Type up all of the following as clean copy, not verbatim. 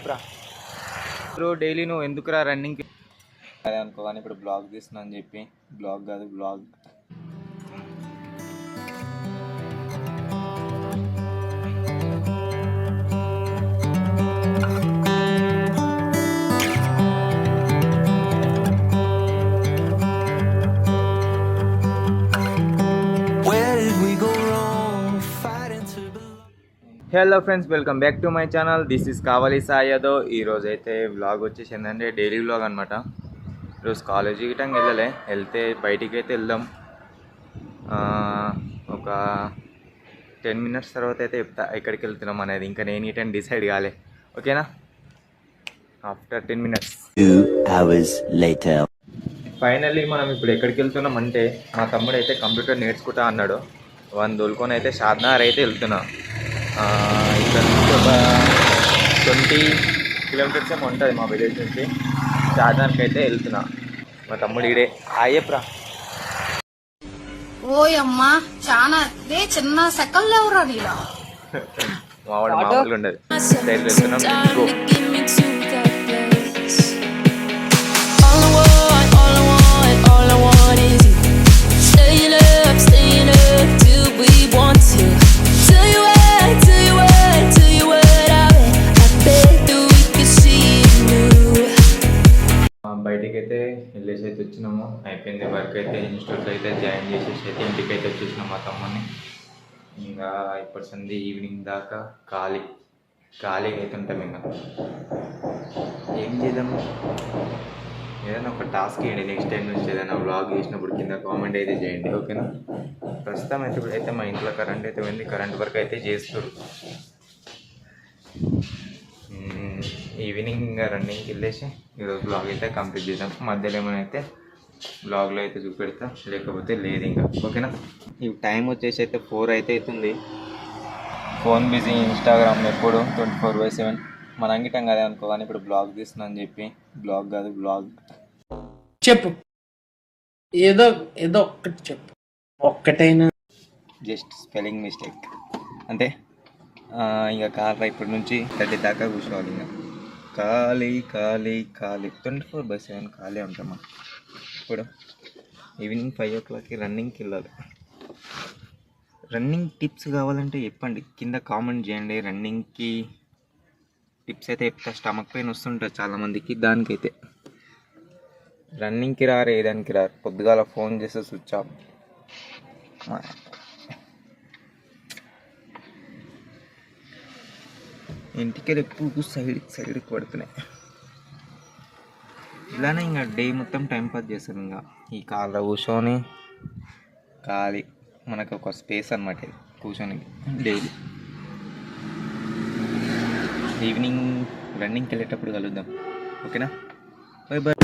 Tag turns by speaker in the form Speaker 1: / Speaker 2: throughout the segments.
Speaker 1: చెప్పరా bro, daily నువ్వు ఎందుకురా రన్నింగ్కి అదే అనుకో, కానీ ఇప్పుడు బ్లాగ్ తీస్తున్నా అని చెప్పి. బ్లాగ్ కాదు blog. Hello friends, welcome back to my channel. This is కావాలి సాయి యాదవ్. ఈరోజు అయితే వ్లాగ్ వచ్చేసి ఏంటంటే డైలీ వ్లాగ్ అనమాట. ఈరోజు కాలేజీకి టైం వెళ్తే బయటికి అయితే వెళ్దాం. ఒక 10 minutes తర్వాత అయితే చెప్తా ఎక్కడికి వెళ్తున్నాం అనేది. ఇంకా నేను టైం డిసైడ్ కాలే, ఓకేనా? After 10 minutes.
Speaker 2: 2 hours later.
Speaker 1: Finally మనం ఇప్పుడు ఎక్కడికి వెళ్తున్నాం అంటే, మా తమ్ముడు అయితే కంప్యూటర్ నేర్చుకుంటా అన్నాడు. వన్ దొలుకొని అయితే షాద్నగర్ అయితే వెళ్తున్నా. ఇక్కడ నుంచి ఒక 20 kilometers ఏమో ఉంటుంది మా విలేజ్ నుంచి. షాద్నగర్కి అయితే వెళ్తున్నా. మా తమ్ముడు ఇడే అయ్యప్రా.
Speaker 3: ఓయమ్మా చాలా చిన్న సెకండ్ ఎవరా నీలా
Speaker 1: మావాడు మామూలుగా ఉండదు. వెళ్తున్నాం. బయటికి అయితే వెళ్ళేసి అయితే వచ్చినాము. అయిపోయింది వర్క్ అయితే. ఇన్స్టిట్యూట్లో అయితే జాయిన్ చేసేసి అయితే ఇంటికి అయితే వచ్చేసినాం మా తమ్ముని. ఇంకా ఇప్పుడు సంది ఈవినింగ్ దాకా ఖాళీగా అయితే ఉంటాం. ఇంకా ఏం చేద్దాము, ఏదైనా ఒక టాస్క్ ఇవ్వండి. నెక్స్ట్ టైం నుంచి ఏదైనా వ్లాగ్ చేసినప్పుడు కింద కామెంట్ అయితే చేయండి, ఓకేనా? ప్రస్తుతం అయితే ఇప్పుడైతే మా ఇంట్లో కరెంట్ అయితే పోయింది. కరెంట్ వర్క్ అయితే చేస్తారు. ఈవినింగ్ ఇంకా రన్నింగ్కి వెళ్ళేసి ఈరోజు బ్లాగ్ అయితే కంప్లీట్ చేద్దాం. మధ్యలో ఏమైనా అయితే బ్లాగ్లో అయితే చూపెడతా, లేకపోతే లేదు ఇంకా, ఓకేనా? ఈ టైం వచ్చేసి అయితే 4 అయితే అవుతుంది. ఫోన్ బిజీ, ఇన్స్టాగ్రామ్ ఎప్పుడు 24/7 మన అంగిటం కదా అనుకో, కానీ ఇప్పుడు బ్లాగ్ తీస్తున్నా అని చెప్పి. బ్లాగ్ కాదు బ్లాగ్.
Speaker 4: చెప్పు, ఏదో ఒక్కటి చెప్పు. ఒక్కటైనా
Speaker 1: జస్ట్ స్పెల్లింగ్ మిస్టేక్ అంతే. ఇంకా కార్ ఇప్పటి నుంచి 30 దాకా కూర్చోవాలి. ఇంకా ఖాళీ 24/7 ఖాళీ ఉంటామా. ఇప్పుడు ఈవినింగ్ 5 o'clockకి రన్నింగ్కి వెళ్ళాలి. రన్నింగ్ టిప్స్ కావాలంటే చెప్పండి, కింద కామెంట్ చేయండి. రన్నింగ్కి టిప్స్ అయితే చెప్తా. స్టమక్ పెయిన్ వస్తుంటుంది చాలామందికి. దానికైతే రన్నింగ్కి రారు, ఏదానికి రారు. పొద్దుగాల ఫోన్ చేస్తే స్విచ్ ఆఫ్. ఇంటికి ఎప్పుడు సైడ్కి పడుతున్నాయి. ఇలానే ఇంకా డే మొత్తం టైంపాస్ చేస్తాను. ఇంకా ఈ కార్లో కూర్చొని ఖాళీ, మనకు ఒక స్పేస్ అనమాట ఇది కూర్చొని డైలీ. ఈవినింగ్ రన్నింగ్కి వెళ్ళేటప్పుడు కలుద్దాం, ఓకేనా? Bye bye.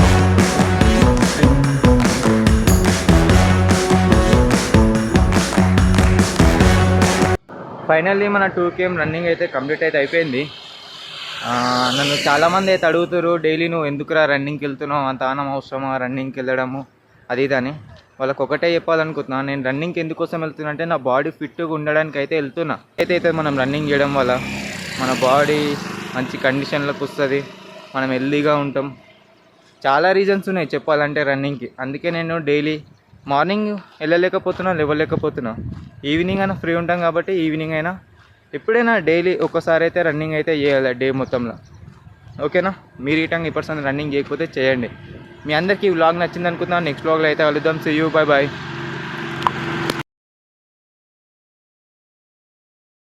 Speaker 1: ఫైనల్లీ మన 2 km రన్నింగ్ అయితే కంప్లీట్ అయితే అయిపోయింది. నన్ను చాలామంది అయితే అడుగుతారు, డైలీ నువ్వు ఎందుకురా రన్నింగ్కి వెళ్తున్నావు, అంత ఆనం అవసరమా రన్నింగ్కి వెళ్ళడము అది ఇదని. వాళ్ళకి ఒకటే చెప్పాలనుకుంటున్నా, నేను రన్నింగ్కి ఎందుకోసం వెళ్తున్నా అంటే నా బాడీ ఫిట్గా ఉండడానికి అయితే వెళ్తున్నా. అయితే మనం రన్నింగ్ చేయడం వల్ల మన బాడీ మంచి కండిషన్లోకి వస్తుంది, మనం హెల్దీగా ఉంటాం. చాలా రీజన్స్ ఉన్నాయి చెప్పాలంటే రన్నింగ్కి. అందుకే నేను డైలీ మార్నింగ్ లేవలేకపోతున్నా. ఈవినింగ్ అయినా ఫ్రీ ఉంటాం కాబట్టి ఈవినింగ్ అయినా ఎప్పుడైనా డైలీ ఒక్కసారి అయితే రన్నింగ్ అయితే చేయాలి డే మొత్తంలో, ఓకేనా? మీరు ఈ టైం రన్నింగ్ చేయకపోతే చేయండి. మీ అందరికీ ఈ వ్లాగ్ నచ్చింది అనుకుంటున్నాను. నెక్స్ట్ వ్లాగ్లో అయితే కలుద్దాం. See you, bye bye.